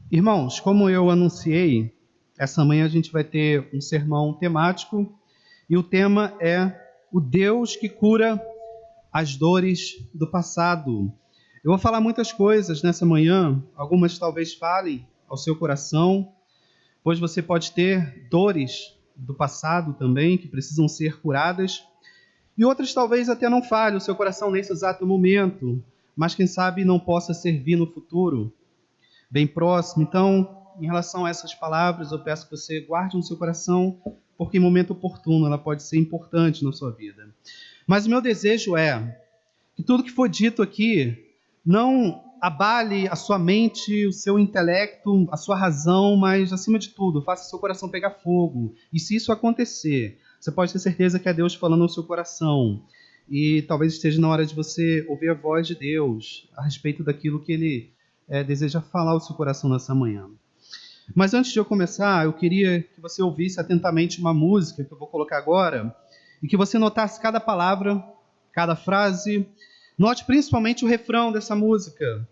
Irmãos, como eu anunciei, essa manhã a gente vai ter um sermão temático e o tema é o Deus que cura as dores do passado. Eu vou falar muitas coisas nessa manhã, algumas talvez falem ao seu coração, pois você pode ter dores do passado também que precisam ser curadas, e outras talvez até não falem o seu coração nesse exato momento, mas quem sabe não possa servir no futuro, bem próximo. Então, em relação a essas palavras, eu peço que você guarde no seu coração, porque em momento oportuno ela pode ser importante na sua vida. Mas o meu desejo é que tudo que for dito aqui não abale a sua mente, o seu intelecto, a sua razão, mas, acima de tudo, faça seu coração pegar fogo. E se isso acontecer, você pode ter certeza que é Deus falando no seu coração. E talvez esteja na hora de você ouvir a voz de Deus a respeito daquilo que Ele deseja falar ao seu coração nessa manhã. Mas antes de eu começar, eu queria que você ouvisse atentamente uma música que eu vou colocar agora e que você notasse cada palavra, cada frase. Note principalmente o refrão dessa música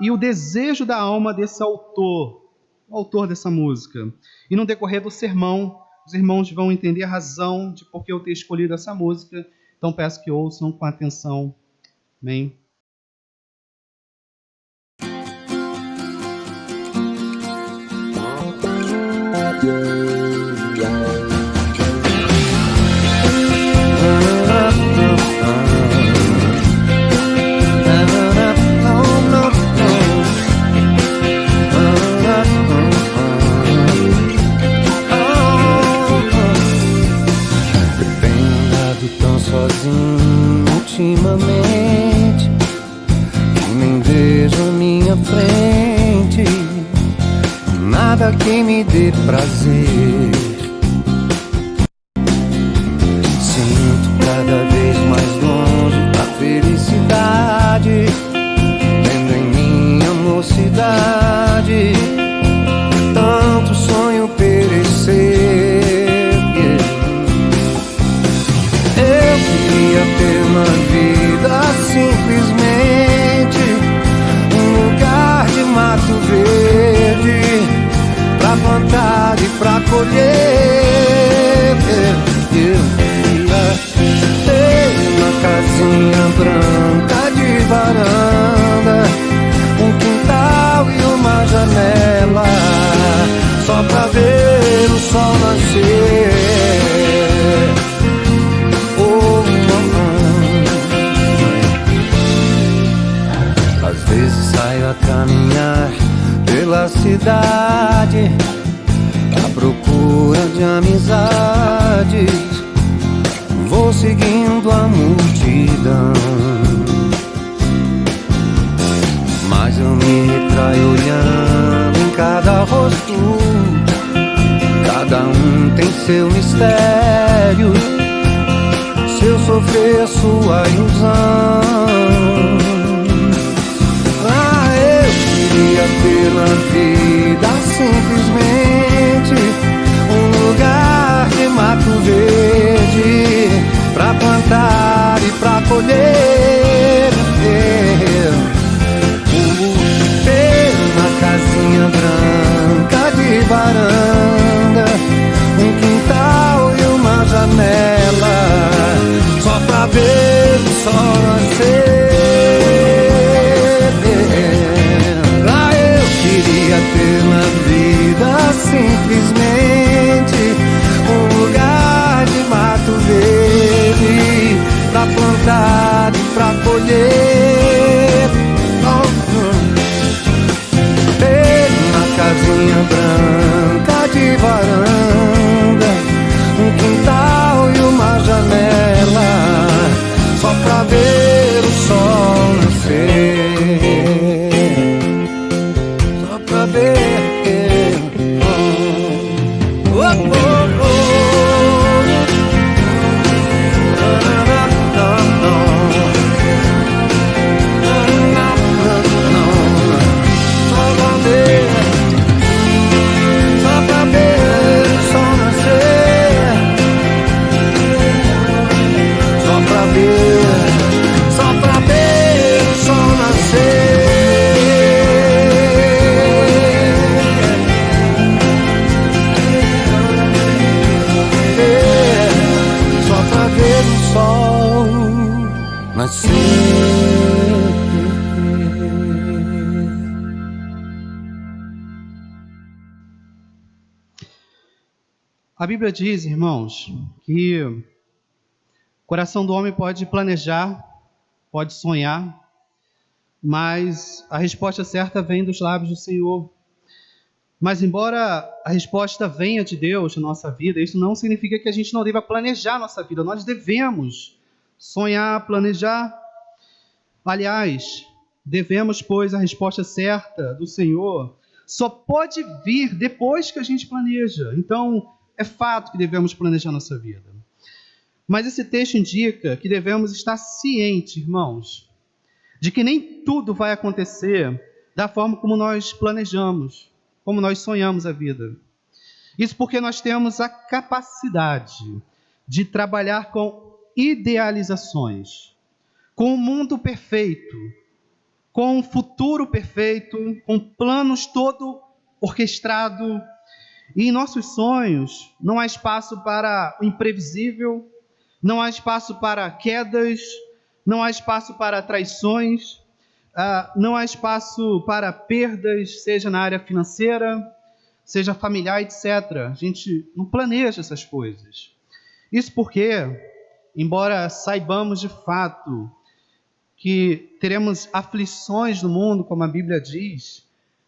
e o desejo da alma desse autor, o autor dessa música. E no decorrer do sermão, os irmãos vão entender a razão de por que eu ter escolhido essa música. Então peço que ouçam com atenção. Amém? Sozinho ultimamente, que nem vejo à minha frente nada que me dê prazer. Sinto cada vez mais longe a felicidade, vendo em minha mocidade tanto sonho perecer. Ter na vida simplesmente um lugar de mato verde pra plantar e pra colher. Eu queria ter uma casinha branca de varanda, um quintal e uma janela só pra ver o sol nascer. Às vezes saio a caminhar pela cidade à procura de amizades. Vou seguindo a multidão, mas eu me retraio olhando em cada rosto. Cada um tem seu mistério, seu sofrer, sua ilusão. Queria ter na vida simplesmente um lugar de mato verde pra plantar e pra colher. Ter uma casinha branca de varanda, um quintal e uma janela só pra ver o sol nascer. A Bíblia diz, irmãos, que o coração do homem pode planejar, pode sonhar, mas a resposta certa vem dos lábios do Senhor. Mas embora a resposta venha de Deus na nossa vida, isso não significa que a gente não deva planejar a nossa vida. Nós devemos sonhar, planejar. Aliás, devemos, pois, a resposta certa do Senhor só pode vir depois que a gente planeja. Então, é fato que devemos planejar a nossa vida. Mas esse texto indica que devemos estar cientes, irmãos, de que nem tudo vai acontecer da forma como nós planejamos, como nós sonhamos a vida. Isso porque nós temos a capacidade de trabalhar com idealizações, com um mundo perfeito, com um futuro perfeito, com planos todo orquestrado. E em nossos sonhos não há espaço para o imprevisível, não há espaço para quedas, não há espaço para traições, não há espaço para perdas, seja na área financeira, seja familiar, etc. A gente não planeja essas coisas. Isso porque, embora saibamos de fato que teremos aflições no mundo, como a Bíblia diz,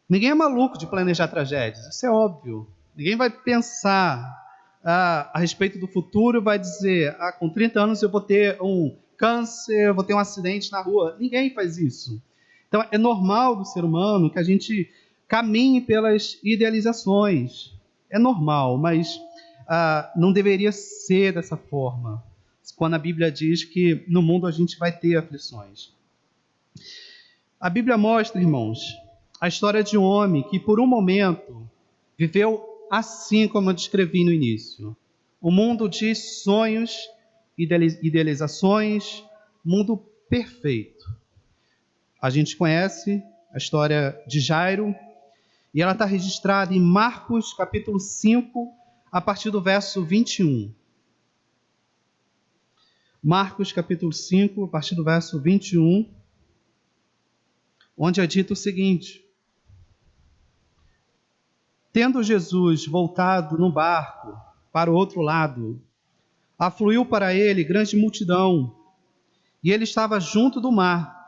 ninguém é maluco de planejar tragédias, isso é óbvio. Ninguém vai pensar a respeito do futuro, vai dizer, com 30 anos eu vou ter um câncer, eu vou ter um acidente na rua. Ninguém faz isso. Então, é normal do ser humano que a gente caminhe pelas idealizações. É normal, mas não deveria ser dessa forma, quando a Bíblia diz que no mundo a gente vai ter aflições. A Bíblia mostra, irmãos, a história de um homem que por um momento viveu assim como eu descrevi no início. Um mundo de sonhos, idealizações, mundo perfeito. A gente conhece a história de Jairo, e ela está registrada em Marcos, capítulo 5, a partir do verso 21. Marcos, capítulo 5, a partir do verso 21, onde é dito o seguinte: tendo Jesus voltado no barco para o outro lado, afluiu para ele grande multidão, e ele estava junto do mar.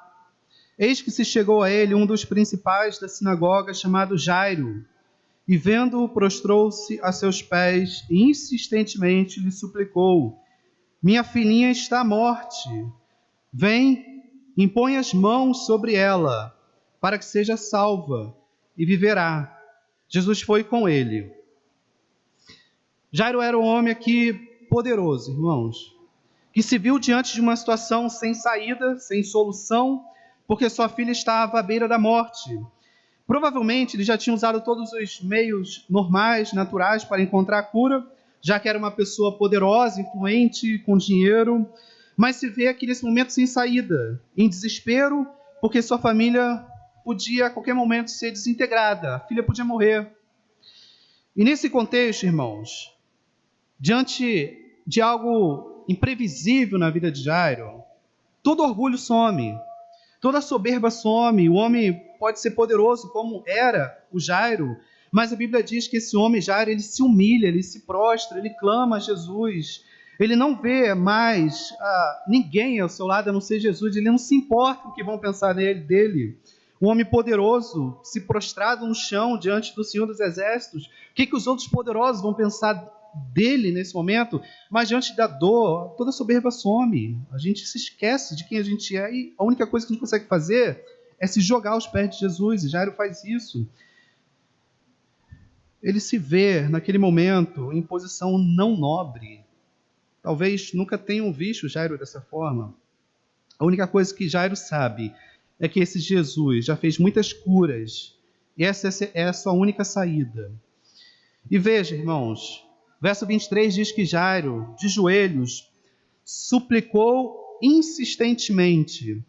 Eis que se chegou a ele um dos principais da sinagoga, chamado Jairo, e vendo-o, prostrou-se a seus pés e insistentemente lhe suplicou: minha filhinha está à morte. Vem, impõe as mãos sobre ela, para que seja salva, e viverá. Jesus foi com ele. Jairo era um homem aqui poderoso, irmãos, que se viu diante de uma situação sem saída, sem solução, porque sua filha estava à beira da morte. Provavelmente ele já tinha usado todos os meios normais, naturais, para encontrar a cura, já que era uma pessoa poderosa, influente, com dinheiro, mas se vê aqui nesse momento sem saída, em desespero, porque sua família podia a qualquer momento ser desintegrada, a filha podia morrer. E nesse contexto, irmãos, diante de algo imprevisível na vida de Jairo, todo orgulho some, toda soberba some. O homem pode ser poderoso como era o Jairo, mas a Bíblia diz que esse homem Jairo, ele se humilha, ele se prostra, ele clama a Jesus. Ele não vê mais ninguém ao seu lado a não ser Jesus. Ele não se importa com o que vão pensar dele. Um homem poderoso, se prostrado no chão diante do Senhor dos Exércitos. O que os outros poderosos vão pensar dele nesse momento? Mas diante da dor, toda soberba some. A gente se esquece de quem a gente é e a única coisa que a gente consegue fazer é se jogar aos pés de Jesus. E Jairo faz isso. Ele se vê naquele momento em posição não nobre. Talvez nunca tenham visto Jairo dessa forma. A única coisa que Jairo sabe é que esse Jesus já fez muitas curas, e essa é a sua única saída. E veja, irmãos, verso 23 diz que Jairo, de joelhos, suplicou insistentemente,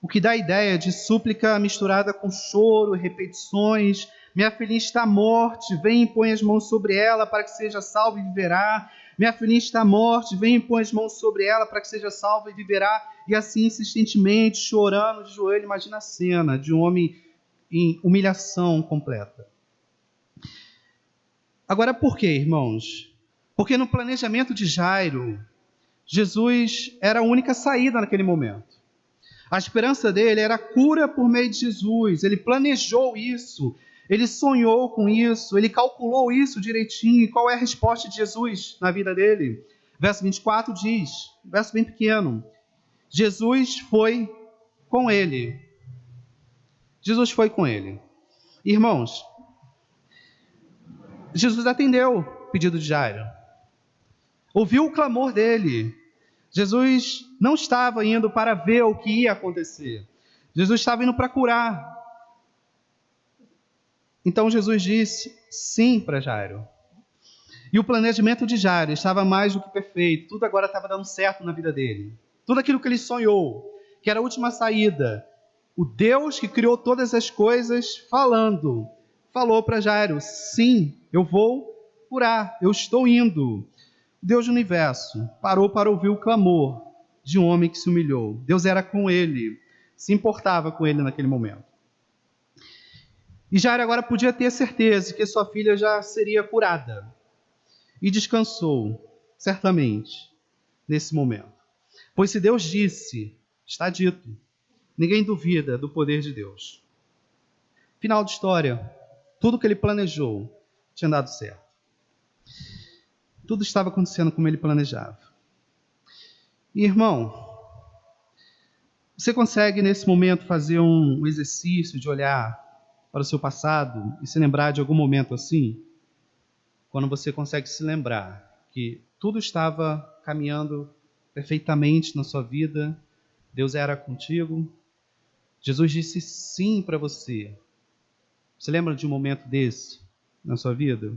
o que dá a ideia de súplica misturada com choro, repetições. Minha filhinha está à morte, vem e põe as mãos sobre ela para que seja salva e viverá. Minha filhinha está à morte, vem e põe as mãos sobre ela para que seja salva e viverá. E assim insistentemente, chorando de joelho. Imagina a cena de um homem em humilhação completa. Agora, por quê, irmãos? Porque no planejamento de Jairo, Jesus era a única saída naquele momento. A esperança dele era a cura por meio de Jesus. Ele planejou isso, ele sonhou com isso, ele calculou isso direitinho. E qual é a resposta de Jesus na vida dele? Verso 24 diz, verso bem pequeno, Jesus foi com ele. Jesus foi com ele. Irmãos, Jesus atendeu o pedido de Jairo. Ouviu o clamor dele. Jesus não estava indo para ver o que ia acontecer. Jesus estava indo para curar. Então Jesus disse sim para Jairo. E o planejamento de Jairo estava mais do que perfeito. Tudo agora estava dando certo na vida dele. Tudo aquilo que ele sonhou, que era a última saída. O Deus que criou todas as coisas falou para Jairo, sim, eu vou curar, eu estou indo. Deus do universo parou para ouvir o clamor de um homem que se humilhou. Deus era com ele, se importava com ele naquele momento. E Jairo agora podia ter certeza que sua filha já seria curada. E descansou, certamente, nesse momento. Pois se Deus disse, está dito. Ninguém duvida do poder de Deus. Final de história. Tudo que ele planejou tinha dado certo. Tudo estava acontecendo como ele planejava. E, irmão, você consegue nesse momento fazer um exercício de olhar para o seu passado e se lembrar de algum momento assim? Quando você consegue se lembrar que tudo estava caminhando perfeitamente na sua vida, Deus era contigo, Jesus disse sim para você. Você lembra de um momento desse na sua vida?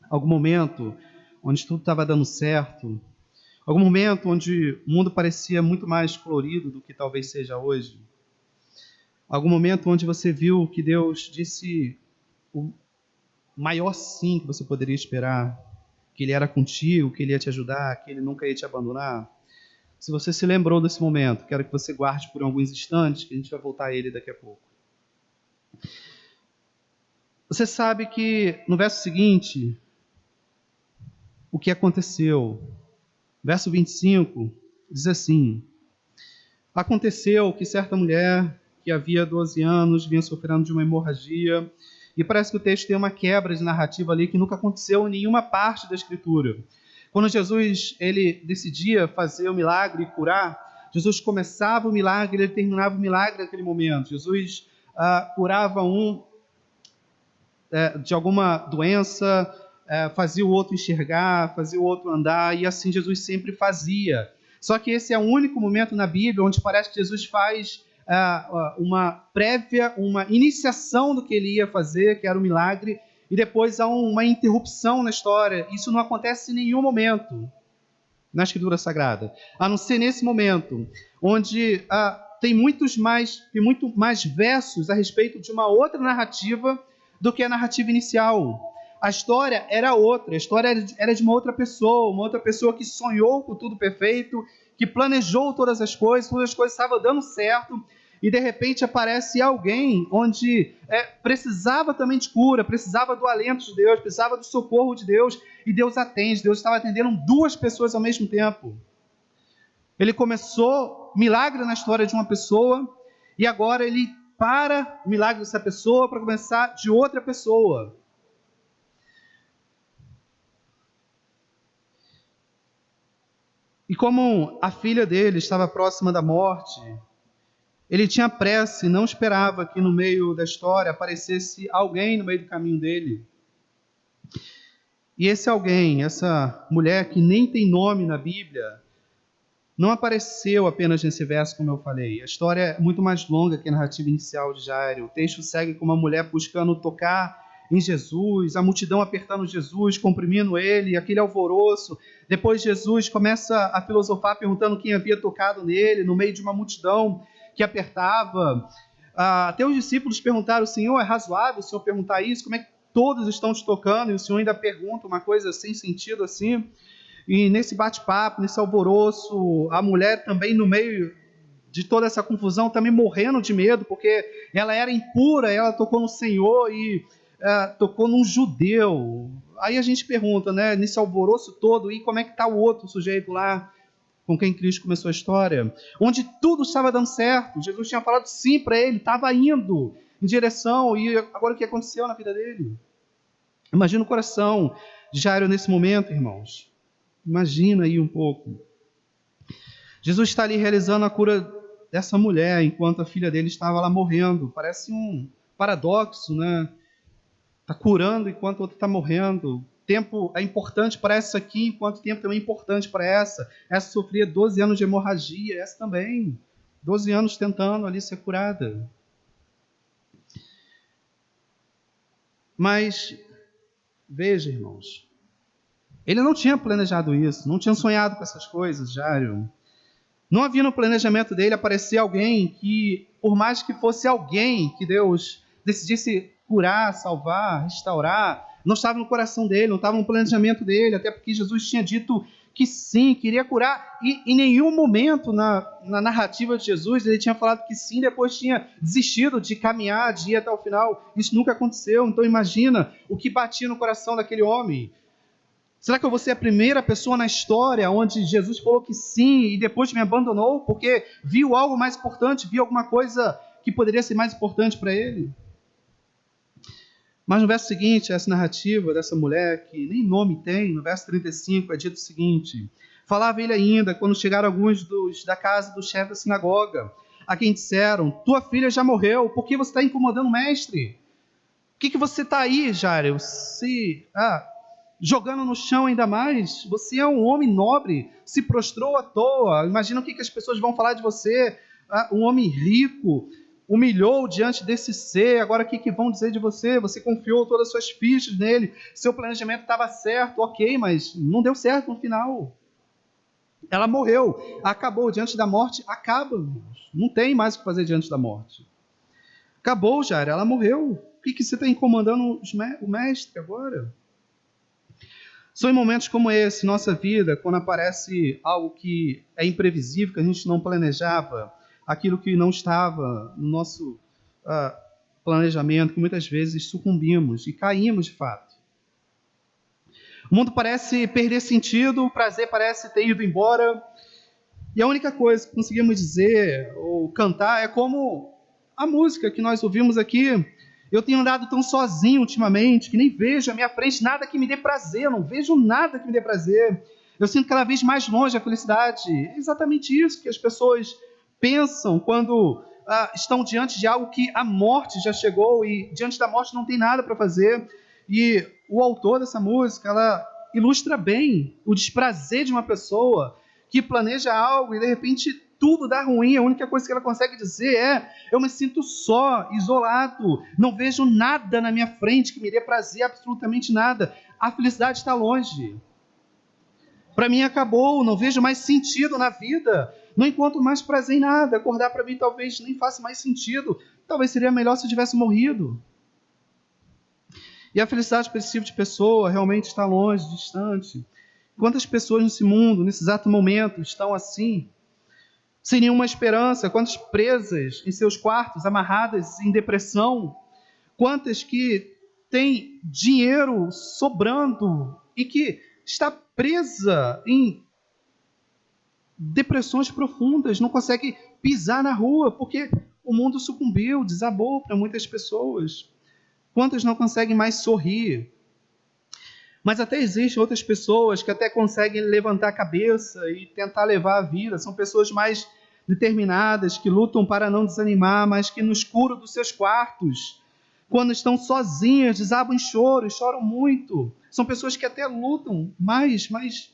Algum momento onde tudo estava dando certo? Algum momento onde o mundo parecia muito mais colorido do que talvez seja hoje? Algum momento onde você viu que Deus disse o maior sim que você poderia esperar, que Ele era contigo, que Ele ia te ajudar, que Ele nunca ia te abandonar? Se você se lembrou desse momento, quero que você guarde por alguns instantes, que a gente vai voltar a ele daqui a pouco. Você sabe que no verso seguinte, o que aconteceu? Verso 25 diz assim: aconteceu que certa mulher que havia 12 anos vinha sofrendo de uma hemorragia, e parece que o texto tem uma quebra de narrativa ali que nunca aconteceu em nenhuma parte da Escritura. Quando Jesus ele decidia fazer o milagre e curar, Jesus começava o milagre e ele terminava o milagre naquele momento. Jesus curava de alguma doença, fazia o outro enxergar, fazia o outro andar, e assim Jesus sempre fazia. Só que esse é o único momento na Bíblia onde parece que Jesus faz uma iniciação do que ele ia fazer, que era o milagre, e depois há uma interrupção na história. Isso não acontece em nenhum momento na Escritura Sagrada, a não ser nesse momento, onde tem muito mais versos a respeito de uma outra narrativa do que a narrativa inicial. A história era outra, a história era de uma outra pessoa que sonhou com tudo perfeito, que planejou todas as coisas estavam dando certo, e de repente aparece alguém onde precisava também de cura, precisava do alento de Deus, precisava do socorro de Deus, e Deus atende. Deus estava atendendo duas pessoas ao mesmo tempo. Ele começou milagre na história de uma pessoa, e agora ele para o milagre dessa pessoa para começar de outra pessoa. E como a filha dele estava próxima da morte, ele tinha pressa e não esperava que no meio da história aparecesse alguém no meio do caminho dele. E esse alguém, essa mulher que nem tem nome na Bíblia, não apareceu apenas nesse verso, como eu falei. A história é muito mais longa que a narrativa inicial de Jairo. O texto segue com uma mulher buscando tocar em Jesus, a multidão apertando Jesus, comprimindo ele, aquele alvoroço. Depois Jesus começa a filosofar, perguntando quem havia tocado nele, no meio de uma multidão que apertava. Até os discípulos perguntaram: Senhor, é razoável o Senhor perguntar isso? Como é que todos estão te tocando? E o Senhor ainda pergunta uma coisa sem sentido assim. E nesse bate-papo, nesse alvoroço, a mulher também no meio de toda essa confusão, também morrendo de medo, porque ela era impura, ela tocou no Senhor e tocou num judeu. Aí a gente pergunta, né, nesse alvoroço todo, e como é que está o outro sujeito lá com quem Cristo começou a história? Onde tudo estava dando certo, Jesus tinha falado sim para ele, estava indo em direção, e agora o que aconteceu na vida dele? Imagina o coração de Jairo nesse momento, irmãos. Imagina aí um pouco. Jesus está ali realizando a cura dessa mulher, enquanto a filha dele estava lá morrendo. Parece um paradoxo, né? Está curando enquanto a outra está morrendo. Tempo é importante para essa aqui, enquanto tempo também é importante para essa. Essa sofria 12 anos de hemorragia, essa também. 12 anos tentando ali ser curada. Mas, veja, irmãos, ele não tinha planejado isso, não tinha sonhado com essas coisas, Jairo. Não havia no planejamento dele aparecer alguém que, por mais que fosse alguém que Deus decidisse curar, salvar, restaurar, não estava no coração dele, não estava no planejamento dele, até porque Jesus tinha dito que sim, queria curar, e em nenhum momento na narrativa de Jesus ele tinha falado que sim, depois tinha desistido de caminhar, de ir até o final. Isso nunca aconteceu. Então imagina o que batia no coração daquele homem. Será que eu vou ser a primeira pessoa na história onde Jesus falou que sim e depois me abandonou porque viu algo mais importante, viu alguma coisa que poderia ser mais importante para ele? Mas no verso seguinte, essa narrativa dessa mulher, que nem nome tem, no verso 35 é dito o seguinte: falava ele ainda, quando chegaram alguns da casa do chefe da sinagoga, a quem disseram: tua filha já morreu, por que você está incomodando o mestre? O que você está aí, Jairo? Jogando no chão ainda mais? Você é um homem nobre, se prostrou à toa. Imagina o que as pessoas vão falar de você. Um homem rico, humilhou diante desse ser, agora o que vão dizer de você? Você confiou todas as suas fichas nele, seu planejamento estava certo, ok, mas não deu certo no final. Ela morreu, acabou, diante da morte, acaba, não tem mais o que fazer diante da morte. Acabou, Jairo, ela morreu. O que você está incomodando o mestre agora? São em momentos como esse, nossa vida, quando aparece algo que é imprevisível, que a gente não planejava, aquilo que não estava no nosso planejamento, que muitas vezes sucumbimos e caímos de fato. O mundo parece perder sentido, o prazer parece ter ido embora, e a única coisa que conseguimos dizer ou cantar é como a música que nós ouvimos aqui: eu tenho andado tão sozinho ultimamente que nem vejo à minha frente nada que me dê prazer, eu não vejo nada que me dê prazer. Eu sinto cada vez mais longe a felicidade. É exatamente isso que as pessoas pensam quando estão diante de algo que a morte já chegou e diante da morte não tem nada para fazer. E o autor dessa música, ela ilustra bem o desprazer de uma pessoa que planeja algo e de repente tudo dá ruim. A única coisa que ela consegue dizer é: eu me sinto só, isolado, não vejo nada na minha frente que me dê prazer, absolutamente nada. A felicidade está longe. Para mim acabou, não vejo mais sentido na vida, não encontro mais prazer em nada. Acordar para mim talvez nem faça mais sentido, talvez seria melhor se eu tivesse morrido. E a felicidade para esse tipo de pessoa realmente está longe, distante. Quantas pessoas nesse mundo, nesse exato momento, estão assim, sem nenhuma esperança? Quantas presas em seus quartos, amarradas em depressão? Quantas que têm dinheiro sobrando e que está presa em depressões profundas, não consegue pisar na rua porque o mundo sucumbiu, desabou para muitas pessoas. Quantas não conseguem mais sorrir? Mas até existem outras pessoas que até conseguem levantar a cabeça e tentar levar a vida. São pessoas mais determinadas, que lutam para não desanimar, mas que no escuro dos seus quartos, quando estão sozinhas, desabam em choro, choram muito. São pessoas que até lutam mais, mas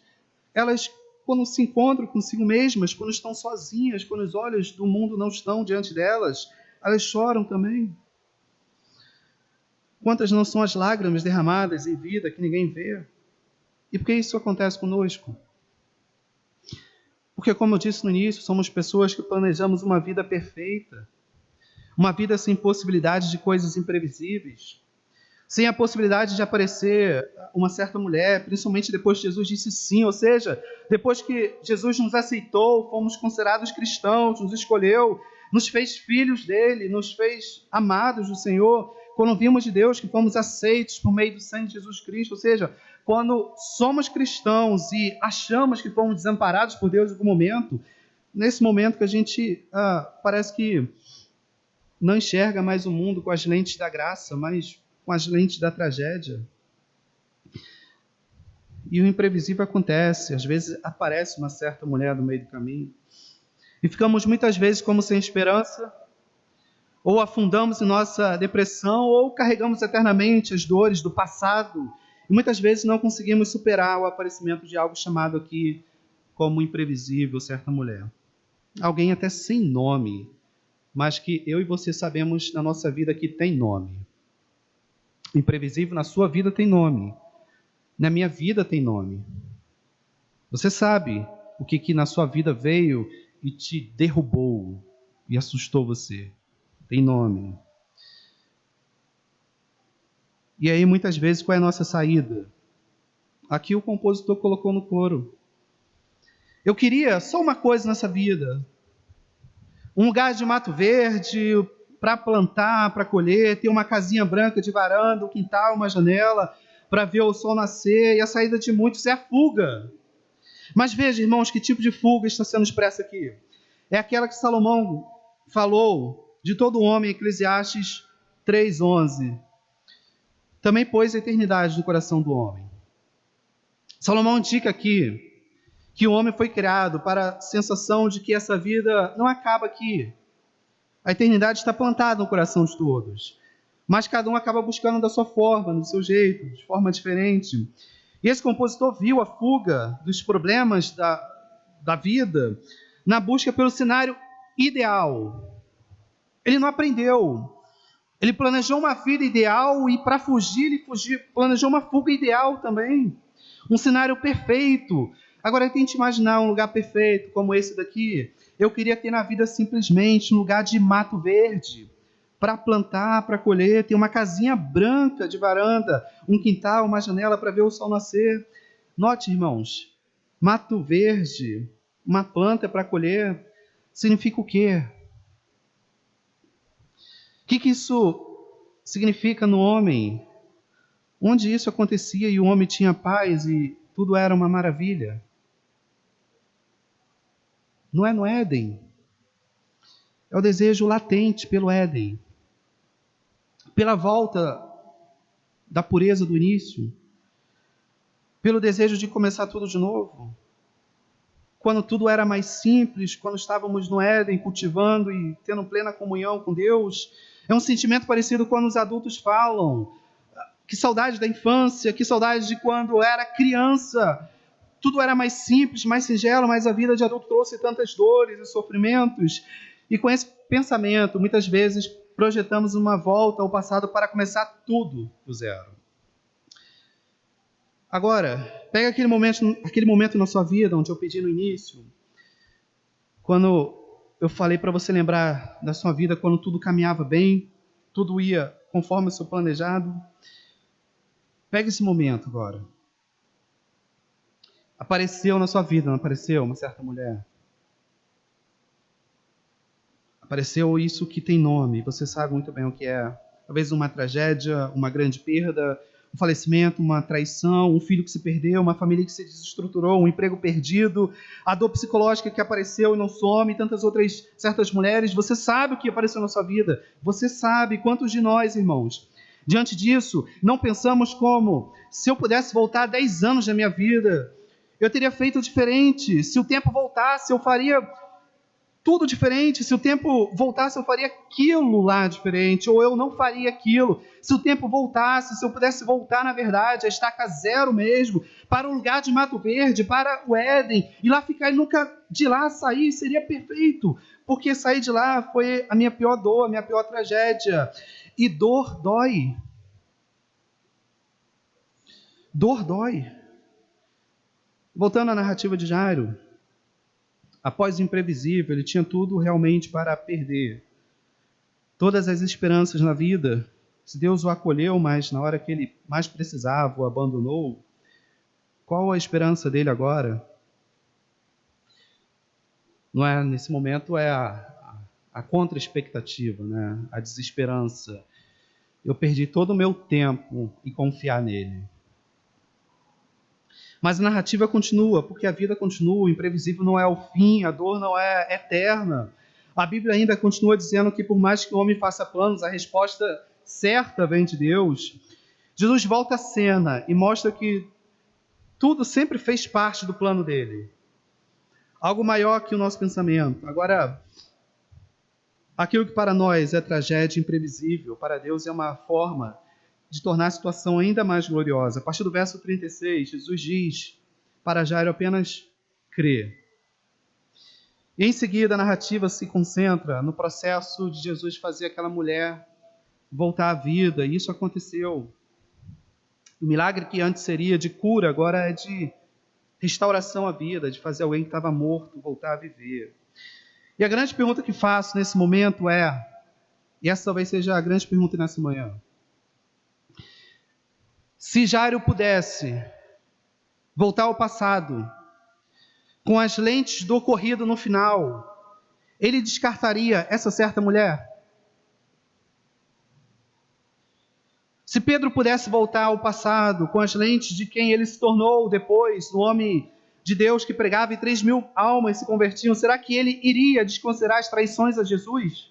elas, quando se encontram consigo mesmas, quando estão sozinhas, quando os olhos do mundo não estão diante delas, elas choram também. Quantas não são as lágrimas derramadas em vida que ninguém vê? E por que isso acontece conosco? Porque, como eu disse no início, somos pessoas que planejamos uma vida perfeita, uma vida sem possibilidade de coisas imprevisíveis, sem a possibilidade de aparecer uma certa mulher, principalmente depois que Jesus disse sim, ou seja, depois que Jesus nos aceitou, fomos considerados cristãos, nos escolheu, nos fez filhos dele, nos fez amados do Senhor. quando vimos de Deus que fomos aceitos por meio do sangue de Jesus Cristo, ou seja, quando somos cristãos e achamos que fomos desamparados por Deus em algum momento, nesse momento que a gente parece que não enxerga mais o mundo com as lentes da graça, mas com as lentes da tragédia. E o imprevisível acontece, às vezes aparece uma certa mulher no meio do caminho, e ficamos muitas vezes como sem esperança, ou afundamos em nossa depressão, ou carregamos eternamente as dores do passado, e muitas vezes não conseguimos superar o aparecimento de algo chamado aqui como imprevisível, certa mulher. Alguém até sem nome, mas que eu e você sabemos na nossa vida que tem nome. Imprevisível na sua vida tem nome. Na minha vida tem nome. Você sabe o que na sua vida veio e te derrubou e assustou você. Tem nome. E aí, muitas vezes, qual é a nossa saída? Aqui o compositor colocou no coro. Eu queria só uma coisa nessa vida. Um lugar de mato verde para plantar, para colher, ter uma casinha branca de varanda, um quintal, uma janela, para ver o sol nascer, e a saída de muitos é a fuga. Mas veja, irmãos, que tipo de fuga está sendo expressa aqui? É aquela que Salomão falou de todo homem, Eclesiastes 3:11. Também pôs a eternidade no coração do homem. Salomão indica aqui que o homem foi criado para a sensação de que essa vida não acaba aqui. A eternidade está plantada no coração de todos. Mas cada um acaba buscando da sua forma, do seu jeito, de forma diferente. E esse compositor viu a fuga dos problemas da vida na busca pelo cenário ideal. Ele não aprendeu. Ele planejou uma vida ideal e para fugir, ele planejou uma fuga ideal também. Um cenário perfeito. Agora tente imaginar um lugar perfeito como esse daqui. Eu queria ter na vida simplesmente um lugar de mato verde, para plantar, para colher, ter uma casinha branca de varanda, um quintal, uma janela para ver o sol nascer. Note, irmãos, mato verde, uma planta para colher, significa o quê? O que isso significa no homem? Onde isso acontecia e o homem tinha paz e tudo era uma maravilha? Não é no Éden. É o desejo latente pelo Éden. Pela volta da pureza do início. Pelo desejo de começar tudo de novo. Quando tudo era mais simples, quando estávamos no Éden cultivando e tendo plena comunhão com Deus. É um sentimento parecido quando os adultos falam. Que saudade da infância, que saudade de quando eu era criança. Tudo era mais simples, mais singelo, mas a vida de adulto trouxe tantas dores e sofrimentos. E com esse pensamento, muitas vezes, projetamos uma volta ao passado para começar tudo do zero. Agora, pega aquele momento na sua vida, onde eu pedi no início, quando eu falei para você lembrar da sua vida, quando tudo caminhava bem, tudo ia conforme o seu planejado. Pega esse momento agora. Apareceu na sua vida, não apareceu uma certa mulher? Apareceu isso que tem nome, você sabe muito bem o que é. Talvez uma tragédia, uma grande perda, um falecimento, uma traição, um filho que se perdeu, uma família que se desestruturou, um emprego perdido, a dor psicológica que apareceu e não some, e tantas outras certas mulheres. Você sabe o que apareceu na sua vida. Você sabe. Quantos de nós, irmãos, diante disso, não pensamos como, se eu pudesse voltar 10 anos da minha vida, eu teria feito diferente. Se o tempo voltasse, eu faria tudo diferente. Se o tempo voltasse, eu faria aquilo lá diferente, ou eu não faria aquilo. Se o tempo voltasse, se eu pudesse voltar, na verdade, a estaca zero mesmo, para o lugar de mato verde, para o Éden, e lá ficar e nunca de lá sair, seria perfeito. Porque sair de lá foi a minha pior dor, a minha pior tragédia. E dor dói. Dor dói. Voltando à narrativa de Jairo, após o imprevisível, ele tinha tudo realmente para perder. Todas as esperanças na vida, se Deus o acolheu, mas na hora que ele mais precisava, o abandonou, qual a esperança dele agora? Não é, nesse momento é a contra-expectativa, né? A desesperança. eu perdi todo o meu tempo em confiar nele. Mas a narrativa continua, porque a vida continua, o imprevisível não é o fim, a dor não é eterna. A Bíblia ainda continua dizendo que por mais que o homem faça planos, a resposta certa vem de Deus. Jesus volta à cena e mostra que tudo sempre fez parte do plano dele. Algo maior que o nosso pensamento. Agora, aquilo que para nós é tragédia imprevisível, para Deus é uma forma de tornar a situação ainda mais gloriosa. A partir do verso 36, Jesus diz para Jairo apenas crer. E em seguida a narrativa se concentra no processo de Jesus fazer aquela mulher voltar à vida, e isso aconteceu. O milagre que antes seria de cura, agora é de restauração à vida, de fazer alguém que estava morto voltar a viver. E a grande pergunta que faço nesse momento é, e essa talvez seja a grande pergunta nessa manhã: se Jairo pudesse voltar ao passado, com as lentes do ocorrido no final, ele descartaria essa certa mulher? Se Pedro pudesse voltar ao passado, com as lentes de quem ele se tornou depois, do homem de Deus que pregava e 3.000 almas se convertiam, será que ele iria desconsiderar as traições a Jesus?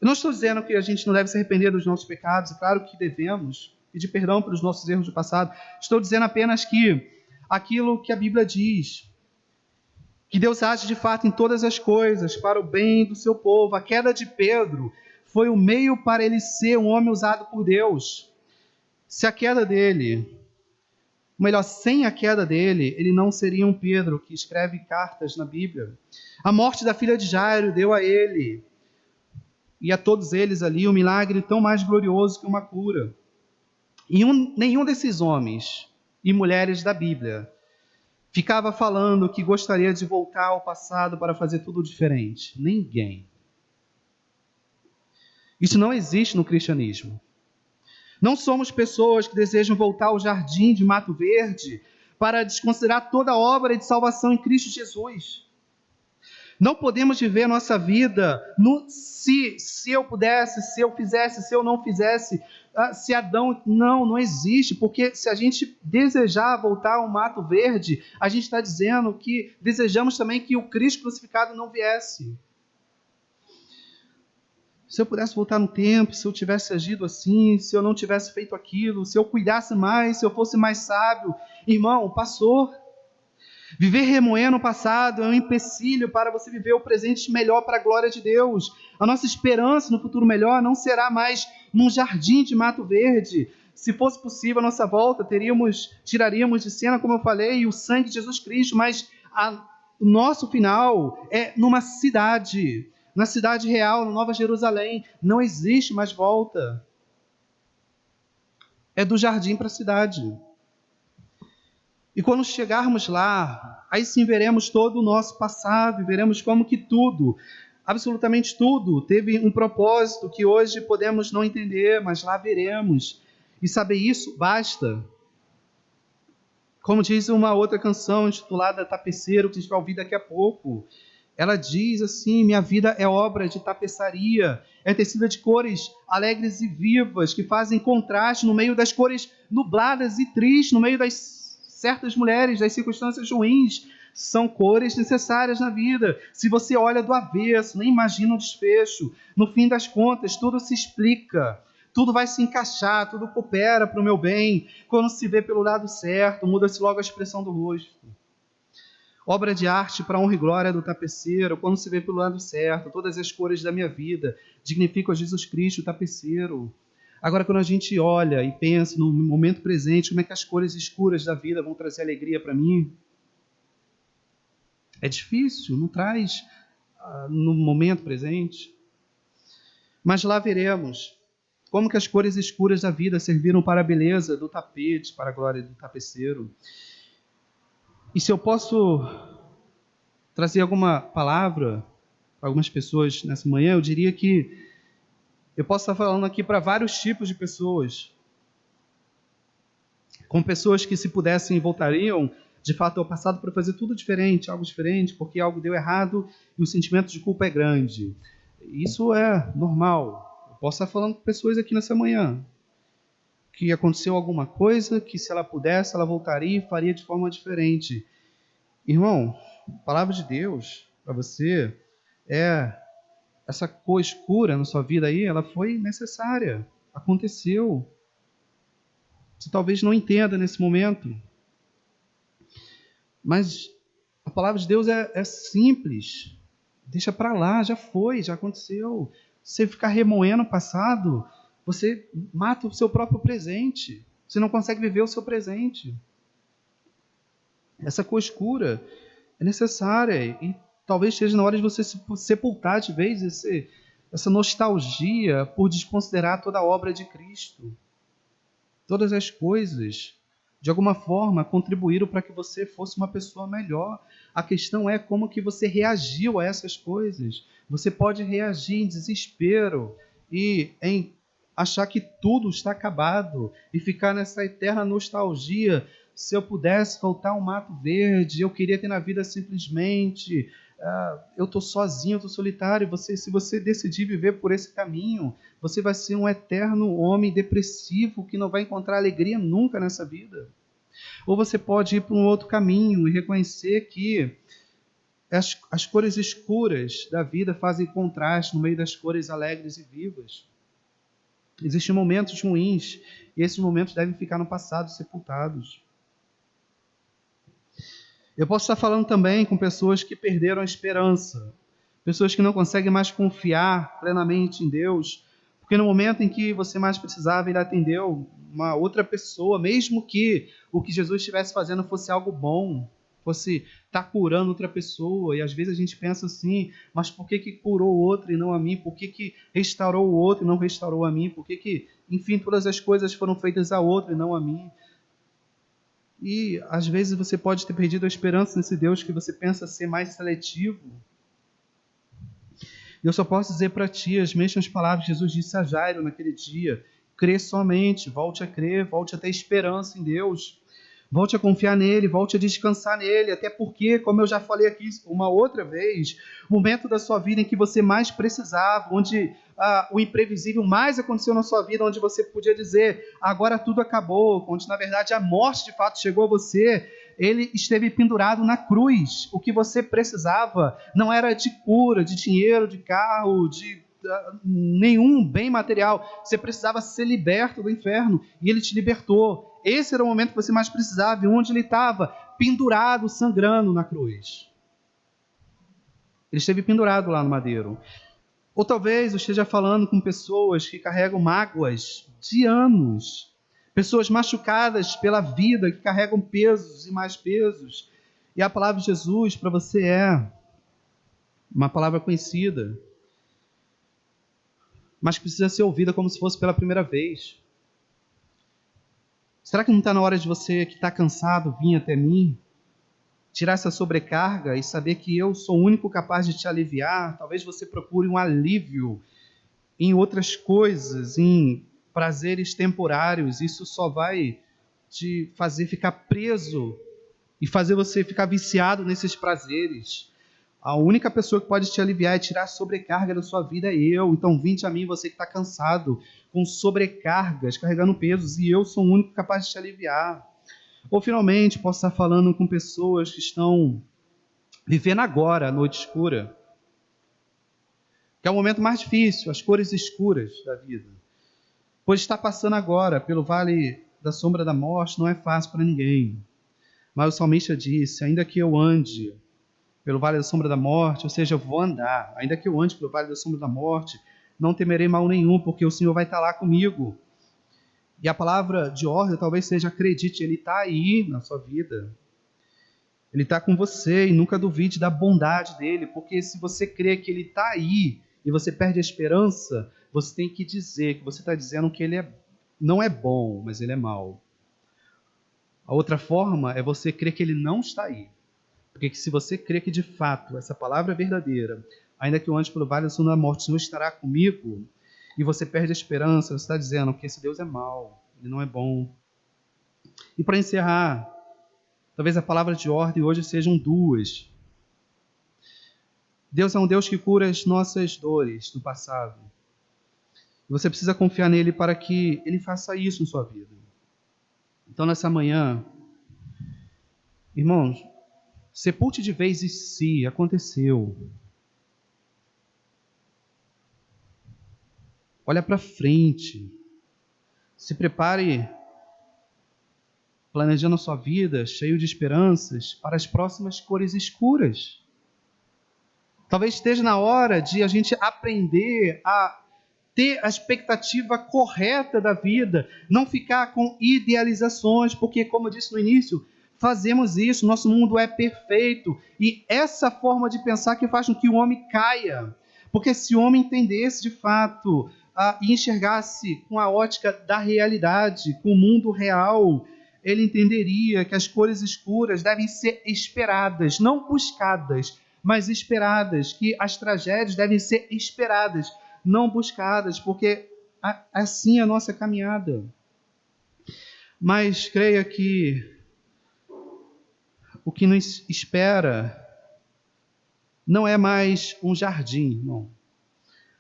Eu não estou dizendo que a gente não deve se arrepender dos nossos pecados, é claro que devemos, pedir perdão pelos nossos erros do passado. Estou dizendo apenas que aquilo que a Bíblia diz, que Deus age de fato em todas as coisas para o bem do seu povo. A queda de Pedro foi o meio para ele ser um homem usado por Deus. Se a queda dele, ou melhor, sem a queda dele, ele não seria um Pedro que escreve cartas na Bíblia. A morte da filha de Jairo deu a ele e a todos eles ali um milagre tão mais glorioso que uma cura. E nenhum desses homens e mulheres da Bíblia ficava falando que gostaria de voltar ao passado para fazer tudo diferente. Ninguém. Isso não existe no cristianismo. Não somos pessoas que desejam voltar ao jardim de Mato Verde para desconsiderar toda a obra de salvação em Cristo Jesus. Não podemos viver nossa vida no se eu pudesse, se eu fizesse, se eu não fizesse, se Adão... Não existe, porque se a gente desejar voltar ao Mato Verde, a gente está dizendo que desejamos também que o Cristo crucificado não viesse. Se eu pudesse voltar no tempo, se eu tivesse agido assim, se eu não tivesse feito aquilo, se eu cuidasse mais, se eu fosse mais sábio. Irmão, passou. Viver remoendo o passado é um empecilho para você viver o presente melhor para a glória de Deus. A nossa esperança no futuro melhor não será mais num jardim de Mato Verde. Se fosse possível a nossa volta, tiraríamos de cena, como eu falei, o sangue de Jesus Cristo, mas o nosso final é numa cidade, na cidade real, na Nova Jerusalém. Não existe mais volta. É do jardim para a cidade. E quando chegarmos lá, aí sim veremos todo o nosso passado, e veremos como que tudo, absolutamente tudo, teve um propósito que hoje podemos não entender, mas lá veremos. E saber isso basta. Como diz uma outra canção intitulada Tapeceiro, que a gente vai ouvir daqui a pouco. Ela diz assim: minha vida é obra de tapeçaria, é tecida de cores alegres e vivas, que fazem contraste no meio das cores nubladas e tristes, no meio das certas mulheres, das circunstâncias ruins. São cores necessárias na vida. Se você olha do avesso, nem imagina o desfecho. No fim das contas, tudo se explica. Tudo vai se encaixar, tudo coopera para o meu bem. Quando se vê pelo lado certo, muda-se logo a expressão do rosto. Obra de arte para a honra e glória do tapeceiro. Quando se vê pelo lado certo, todas as cores da minha vida dignificam a Jesus Cristo, o tapeceiro. Agora, quando a gente olha e pensa no momento presente, como é que as cores escuras da vida vão trazer alegria para mim? É difícil, não traz no momento presente. Mas lá veremos como que as cores escuras da vida serviram para a beleza do tapete, para a glória do tapeceiro. E se eu posso trazer alguma palavra para algumas pessoas nessa manhã, eu diria que eu posso estar falando aqui para vários tipos de pessoas. Com pessoas que, se pudessem, voltariam de fato ao passado para fazer tudo diferente, algo diferente, porque algo deu errado e o sentimento de culpa é grande. Isso é normal. Eu posso estar falando com pessoas aqui nessa manhã que aconteceu alguma coisa, que se ela pudesse, ela voltaria e faria de forma diferente. Irmão, a palavra de Deus para você é essa cor escura na sua vida aí, ela foi necessária. Aconteceu. Você talvez não entenda nesse momento. Mas a palavra de Deus é simples. Deixa para lá, já foi, já aconteceu. Se você ficar remoendo o passado, você mata o seu próprio presente. Você não consegue viver o seu presente. Essa cor escura é necessária e talvez esteja na hora de você sepultar de vez essa nostalgia por desconsiderar toda a obra de Cristo. Todas as coisas, de alguma forma, contribuíram para que você fosse uma pessoa melhor. A questão é como que você reagiu a essas coisas. Você pode reagir em desespero e em achar que tudo está acabado e ficar nessa eterna nostalgia. Se eu pudesse voltar ao mato verde, eu queria ter na vida simplesmente... eu estou sozinho, eu estou solitário. Se você decidir viver por esse caminho, você vai ser um eterno homem depressivo que não vai encontrar alegria nunca nessa vida. Ou você pode ir para um outro caminho e reconhecer que as cores escuras da vida fazem contraste no meio das cores alegres e vivas. Existem momentos ruins e esses momentos devem ficar no passado, sepultados. Eu posso estar falando também com pessoas que perderam a esperança, pessoas que não conseguem mais confiar plenamente em Deus, porque no momento em que você mais precisava, Ele atendeu uma outra pessoa, mesmo que o que Jesus estivesse fazendo fosse algo bom, fosse estar curando outra pessoa, e às vezes a gente pensa assim, mas por que curou o outro e não a mim? Por que restaurou o outro e não restaurou a mim? Por que, enfim, todas as coisas foram feitas a outro e não a mim? E às vezes você pode ter perdido a esperança nesse Deus que você pensa ser mais seletivo. Eu só posso dizer para ti as mesmas palavras que Jesus disse a Jairo naquele dia: crê somente, volte a crer, volte a ter esperança em Deus, volte a confiar nele, volte a descansar nele, até porque, como eu já falei aqui uma outra vez, o momento da sua vida em que você mais precisava, onde o imprevisível mais aconteceu na sua vida, onde você podia dizer, agora tudo acabou, onde na verdade a morte de fato chegou a você, ele esteve pendurado na cruz. O que você precisava não era de cura, de dinheiro, de carro, de nenhum bem material. Você precisava ser liberto do inferno e ele te libertou. Esse era o momento que você mais precisava, e onde ele estava, pendurado, sangrando na cruz. Ele esteve pendurado lá no madeiro. Ou talvez eu esteja falando com pessoas que carregam mágoas de anos, pessoas machucadas pela vida, que carregam pesos e mais pesos. E a palavra de Jesus para você é uma palavra conhecida, mas que precisa ser ouvida como se fosse pela primeira vez. Será que não está na hora de você que está cansado vir até mim, tirar essa sobrecarga e saber que eu sou o único capaz de te aliviar? Talvez você procure um alívio em outras coisas, em prazeres temporários. Isso só vai te fazer ficar preso e fazer você ficar viciado nesses prazeres. A única pessoa que pode te aliviar e tirar a sobrecarga da sua vida é eu. Então vinde a mim, você que está cansado, com sobrecargas, carregando pesos, e eu sou o único capaz de te aliviar. Ou finalmente, posso estar falando com pessoas que estão vivendo agora a noite escura, que é o momento mais difícil, as cores escuras da vida. Pois estar passando agora pelo vale da sombra da morte não é fácil para ninguém. Mas o salmista disse, ainda que eu ande pelo vale da sombra da morte, ou seja, eu vou andar, ainda que eu ande pelo vale da sombra da morte, não temerei mal nenhum, porque o Senhor vai estar lá comigo. E a palavra de ordem talvez seja, acredite, Ele está aí na sua vida. Ele está com você e nunca duvide da bondade dEle, porque se você crê que Ele está aí e você perde a esperança, você tem que dizer que você está dizendo que Ele não é bom, mas Ele é mau. A outra forma é você crer que Ele não está aí. Porque se você crê que de fato essa palavra é verdadeira, ainda que eu ande pelo vale da sombra da morte, o Senhor estará comigo, e você perde a esperança, você está dizendo que esse Deus é mau, Ele não é bom. E para encerrar, talvez a palavra de ordem hoje sejam duas Deus é um Deus que cura as nossas dores do passado. Você precisa confiar nele para que ele faça isso em sua vida. Então, nessa manhã, irmãos, sepulte de vez em si, aconteceu. Olha para frente. Se prepare, planejando a sua vida, cheio de esperanças, para as próximas cores escuras. Talvez esteja na hora de a gente aprender a ter a expectativa correta da vida, não ficar com idealizações, porque, como eu disse no início, fazemos isso, nosso mundo é perfeito, e essa forma de pensar que faz com que o homem caia. Porque se o homem entendesse de fato e enxergasse com a ótica da realidade, com o mundo real, ele entenderia que as cores escuras devem ser esperadas, não buscadas, mas esperadas, que as tragédias devem ser esperadas, não buscadas, porque assim é a nossa caminhada. Mas creia que o que nos espera não é mais um jardim, não,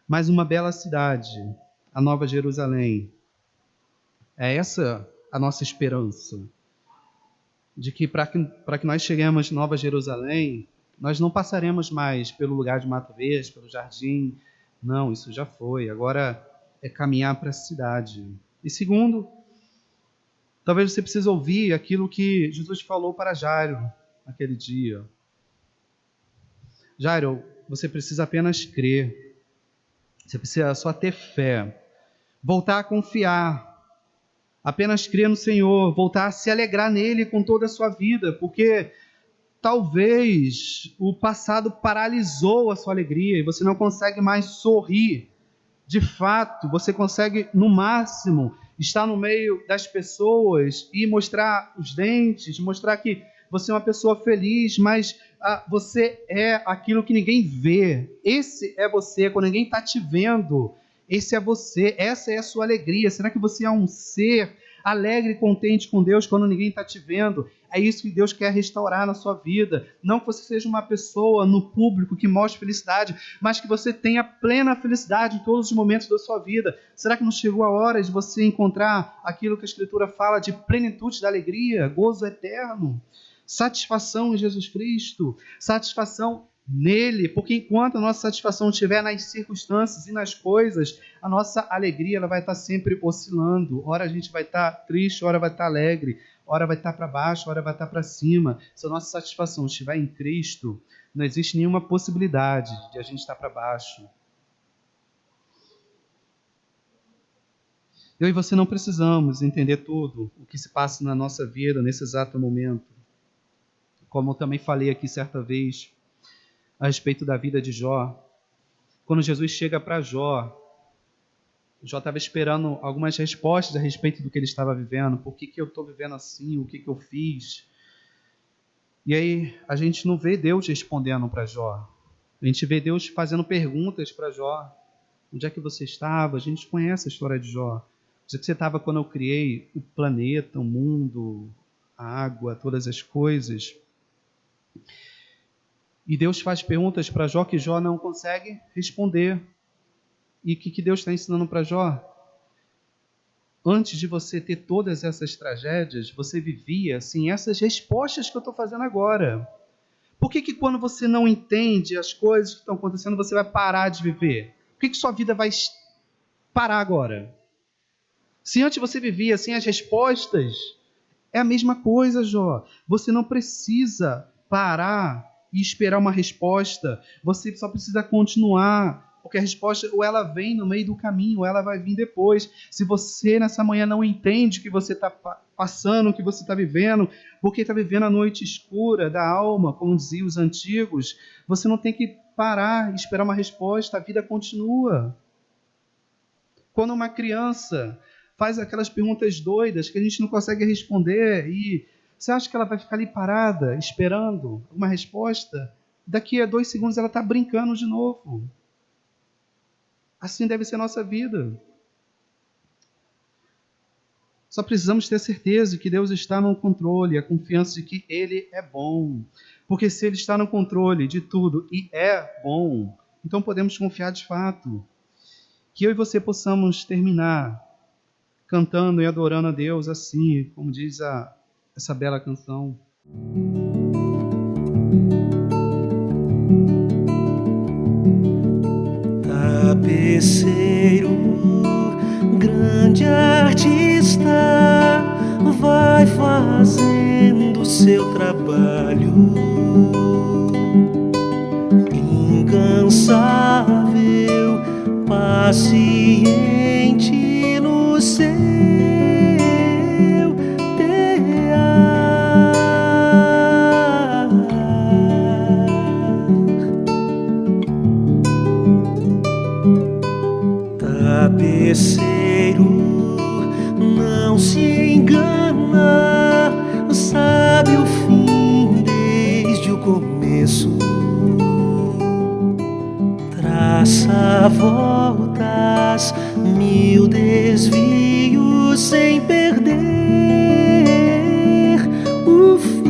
mas uma bela cidade, a Nova Jerusalém. É essa a nossa esperança, de que para que nós cheguemos em Nova Jerusalém, nós não passaremos mais pelo lugar de Mato Verde, pelo jardim. Não, isso já foi. Agora é caminhar para a cidade. E segundo, talvez você precise ouvir aquilo que Jesus falou para Jairo naquele dia. Jairo, você precisa apenas crer. Você precisa só ter fé. Voltar a confiar. Apenas crer no Senhor. Voltar a se alegrar nele com toda a sua vida. Porque talvez o passado paralisou a sua alegria e você não consegue mais sorrir. De fato, você consegue, no máximo, estar no meio das pessoas e mostrar os dentes, mostrar que você é uma pessoa feliz, mas você é aquilo que ninguém vê. Esse é você, quando ninguém está te vendo. Esse é você, essa é a sua alegria. Será que você é um ser alegre e contente com Deus quando ninguém está te vendo? É isso que Deus quer restaurar na sua vida. Não que você seja uma pessoa no público que mostre felicidade, mas que você tenha plena felicidade em todos os momentos da sua vida. Será que não chegou a hora de você encontrar aquilo que a Escritura fala de plenitude da alegria, gozo eterno, satisfação em Jesus Cristo, satisfação nele? Porque enquanto a nossa satisfação estiver nas circunstâncias e nas coisas, a nossa alegria ela vai estar sempre oscilando. Ora a gente vai estar triste, ora vai estar alegre, ora vai estar para baixo, ora vai estar para cima. Se a nossa satisfação estiver em Cristo, não existe nenhuma possibilidade de a gente estar para baixo. Eu e você não precisamos entender tudo o que se passa na nossa vida nesse exato momento. Como eu também falei aqui certa vez a respeito da vida de Jó. Quando Jesus chega para Jó estava esperando algumas respostas a respeito do que ele estava vivendo. Por que eu estou vivendo assim? O que eu fiz? E aí a gente não vê Deus respondendo para Jó. A gente vê Deus fazendo perguntas para Jó. Onde é que você estava? A gente conhece a história de Jó. Onde é que você estava quando eu criei o planeta, o mundo, a água, todas as coisas? E Deus faz perguntas para Jó que Jó não consegue responder. E o que Deus está ensinando para Jó? Antes de você ter todas essas tragédias, você vivia assim, essas respostas que eu estou fazendo agora. Por que quando você não entende as coisas que estão acontecendo, você vai parar de viver? Por que sua vida vai parar agora? Se antes você vivia assim, as respostas, é a mesma coisa, Jó. Você não precisa parar e esperar uma resposta. Você só precisa continuar, porque a resposta ou ela vem no meio do caminho, ou ela vai vir depois. Se você nessa manhã não entende o que você está passando, o que você está vivendo, porque está vivendo a noite escura da alma, como diziam os antigos, você não tem que parar e esperar uma resposta, a vida continua. Quando uma criança faz aquelas perguntas doidas que a gente não consegue responder e você acha que ela vai ficar ali parada, esperando uma resposta? Daqui a 2 segundos ela está brincando de novo. Assim deve ser a nossa vida. Só precisamos ter certeza de que Deus está no controle, a confiança de que Ele é bom. Porque se Ele está no controle de tudo e é bom, então podemos confiar de fato. Que eu e você possamos terminar cantando e adorando a Deus assim, como diz essa bela canção. Tapeceiro, grande artista, vai fazendo seu trabalho, incansável, paciente no seu tapeceiro, não se engana, sabe o fim desde o começo, traça voltas, 1000 desvios sem perder o fio.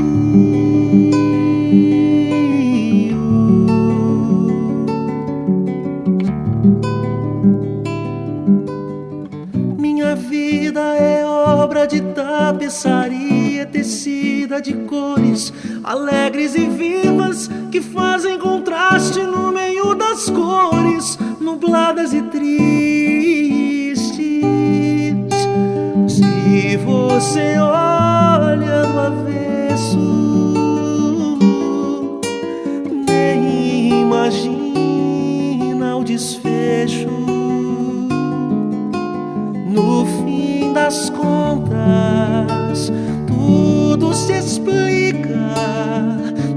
Minha vida é obra de tapeçaria, tecida de cores alegres e vivas, que fazem contraste no meio das cores nubladas e tristes. Se você olha do avesso, nem imagina o desfecho. No fim das contas, tudo se explica,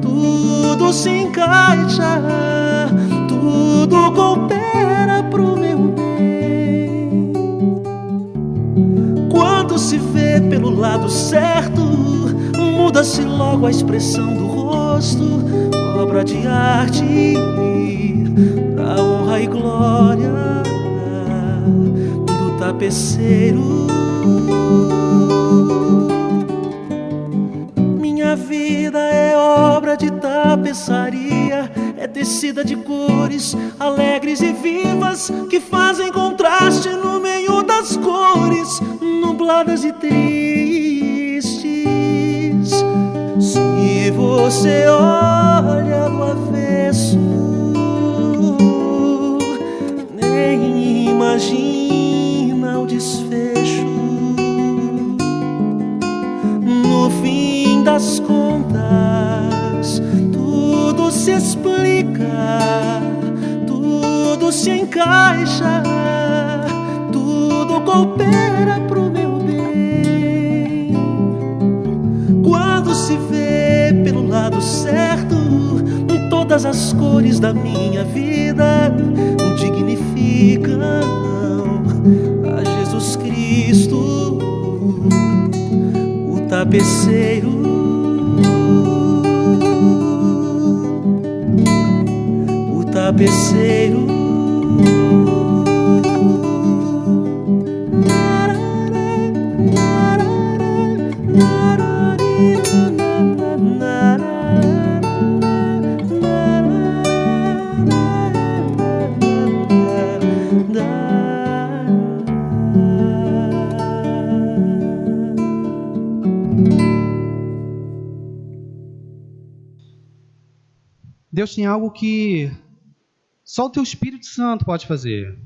tudo se encaixa, tudo coopera pro meu bem. Quando se vê pelo lado certo, muda-se logo a expressão do rosto, obra de arte, da honra e glória tapeceiro. Minha vida é obra de tapeçaria, é tecida de cores alegres e vivas, que fazem contraste no meio das cores nubladas e tristes. Se você olha do avesso, nem imagina o desfecho. No fim das contas, tudo se explica, tudo se encaixa, tudo coopera pro meu bem. Quando se vê pelo lado certo, todas as cores da minha vida dignificam a Jesus Cristo, o tapeceiro, o tapeceiro. Deus tem algo que só o teu Espírito Santo pode fazer.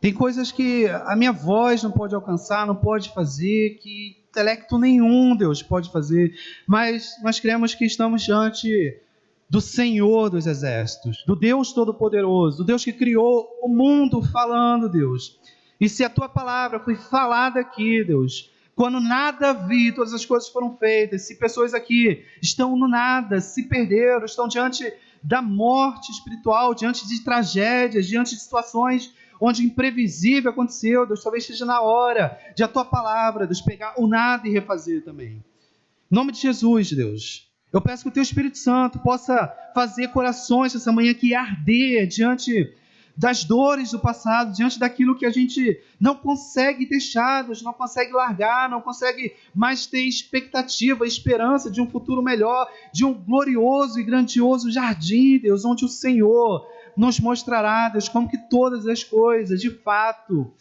Tem coisas que a minha voz não pode alcançar, não pode fazer, que intelecto nenhum, Deus, pode fazer. Mas nós cremos que estamos diante do Senhor dos Exércitos, do Deus Todo-Poderoso, do Deus que criou o mundo falando, Deus. E se a tua palavra foi falada aqui, Deus, quando nada havia, todas as coisas foram feitas, se pessoas aqui estão no nada, se perderam, estão diante da morte espiritual, diante de tragédias, diante de situações onde o imprevisível aconteceu, Deus, talvez esteja na hora de a tua palavra, Deus, pegar o nada e refazer também. Em nome de Jesus, Deus, eu peço que o teu Espírito Santo possa fazer corações essa manhã aqui arder diante das dores do passado, diante daquilo que a gente não consegue deixar, Deus, não consegue largar, não consegue mais ter expectativa, esperança de um futuro melhor, de um glorioso e grandioso jardim, Deus, onde o Senhor nos mostrará, Deus, como que todas as coisas, de fato,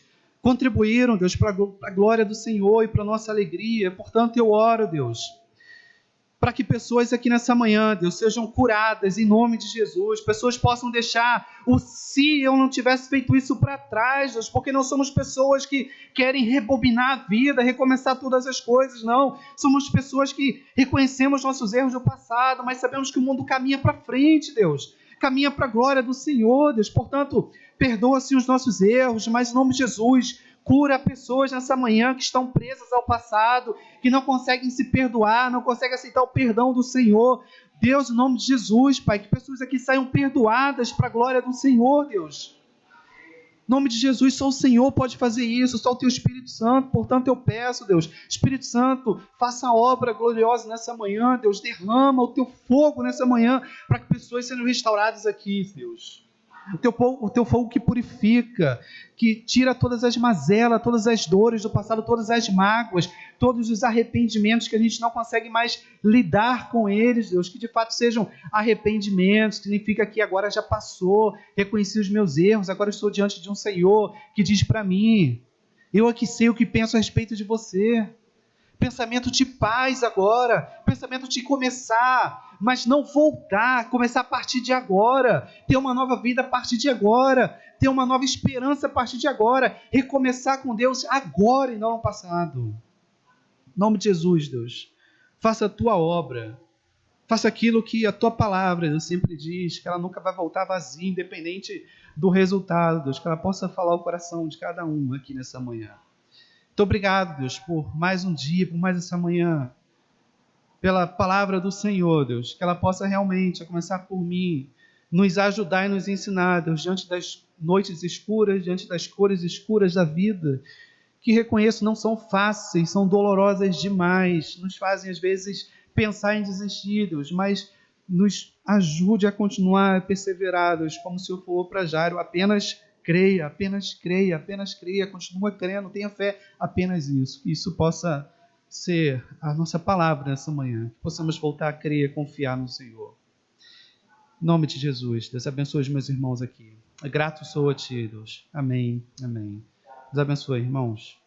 contribuíram, Deus, para a glória do Senhor e para a nossa alegria. Portanto, eu oro, Deus, para que pessoas aqui nessa manhã, Deus, sejam curadas em nome de Jesus, pessoas possam deixar o se eu não tivesse feito isso para trás, Deus, porque não somos pessoas que querem rebobinar a vida, recomeçar todas as coisas, não, somos pessoas que reconhecemos nossos erros do passado, mas sabemos que o mundo caminha para frente, Deus, caminha para a glória do Senhor, Deus, portanto, perdoa-se os nossos erros, mas em nome de Jesus, cura pessoas nessa manhã que estão presas ao passado, que não conseguem se perdoar, não conseguem aceitar o perdão do Senhor. Deus, em nome de Jesus, Pai, que pessoas aqui saiam perdoadas para a glória do Senhor, Deus. Em nome de Jesus, só o Senhor pode fazer isso, só o Teu Espírito Santo. Portanto, eu peço, Deus, Espírito Santo, faça a obra gloriosa nessa manhã, Deus, derrama o Teu fogo nessa manhã, para que pessoas sejam restauradas aqui, Deus. O teu fogo que purifica, que tira todas as mazelas, todas as dores do passado, todas as mágoas, todos os arrependimentos que a gente não consegue mais lidar com eles, Deus, que de fato sejam arrependimentos, significa que agora já passou, reconheci os meus erros, agora estou diante de um Senhor que diz para mim, eu aqui sei o que penso a respeito de você. Pensamento de paz agora, pensamento de começar, mas não voltar, começar a partir de agora, ter uma nova vida a partir de agora, ter uma nova esperança a partir de agora, recomeçar com Deus agora e não no passado. Em nome de Jesus, Deus, faça a tua obra, faça aquilo que a tua palavra, Deus, sempre diz, que ela nunca vai voltar vazia, independente do resultado, Deus, que ela possa falar o coração de cada um aqui nessa manhã. Muito obrigado, Deus, por mais um dia, por mais essa manhã, pela palavra do Senhor, Deus, que ela possa realmente, a começar por mim, nos ajudar e nos ensinar, Deus, diante das noites escuras, diante das cores escuras da vida, que reconheço não são fáceis, são dolorosas demais, nos fazem às vezes pensar em desistir, Deus, mas nos ajude a continuar perseverados, como o Senhor falou para Jairo, apenas creia, continua crendo, tenha fé, apenas isso. Que isso possa ser a nossa palavra nessa manhã, que possamos voltar a crer, a confiar no Senhor. Em nome de Jesus, Deus abençoe os meus irmãos aqui. Grato sou a Ti, Deus. Amém, amém. Deus abençoe, irmãos.